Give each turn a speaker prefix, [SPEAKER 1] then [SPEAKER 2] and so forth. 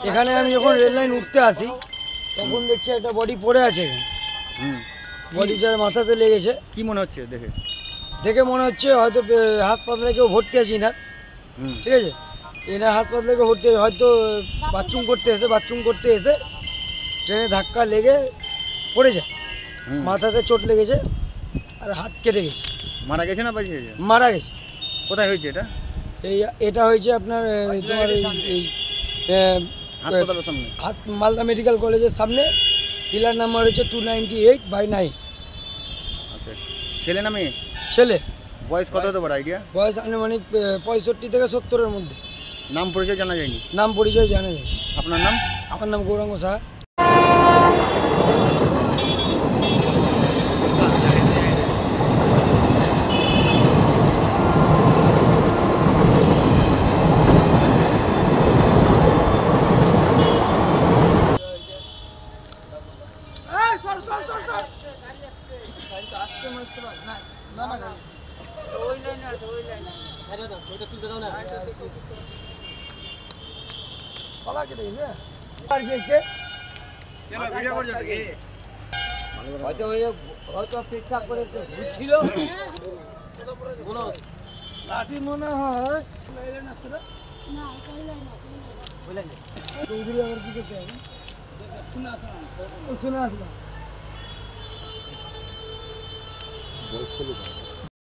[SPEAKER 1] এখানে আমি যখন রেল লাইন উঠতে আসি তখন দেখছি একটা বডি পড়ে আছে এখানে। বডিটার মাথাতে লেগেছে।
[SPEAKER 2] কি মনে হচ্ছে দেখে?
[SPEAKER 1] দেখে মনে হচ্ছে হয়তো হাসপাতালে কেউ ভর্তি আছে ইনার, ঠিক আছে, এনার হাসপাতালে কেউ ভর্তি আছে, হয়তো বাথরুম করতে এসে ট্রেনে ধাক্কা লেগে পড়ে যায়, মাথাতে চোট লেগেছে আর হাত কেটে গেছে।
[SPEAKER 2] মারা গেছে না বেঁচে গেছে?
[SPEAKER 1] মারা গেছে।
[SPEAKER 2] কোথায় হয়েছে এটা?
[SPEAKER 1] এটা হয়েছে আপনার তোমার
[SPEAKER 2] হাসপাতালের সামনে,
[SPEAKER 1] মালদা মেডিকেল কলেজের সামনে। পিলার নাম্বার হচ্ছে 298/9।
[SPEAKER 2] আচ্ছা, ছেলে না মেয়ে?
[SPEAKER 1] ছেলে।
[SPEAKER 2] বয়স কত হতে পারে আইডিয়া?
[SPEAKER 1] বয়স আনুমানিক 65 থেকে 70-এর মধ্যে।
[SPEAKER 2] নাম পরিচয় জানা যায়নি?
[SPEAKER 1] নাম পরিচয় জানা যায়।
[SPEAKER 2] আপনার নাম?
[SPEAKER 1] আমার নাম গৌরাঙ্গ সাহা। ঠিকঠাক করে বুঝছিল লাঠি মনে হয় চৌধুরী আবার কি করতে হবে শুনে আসলাম।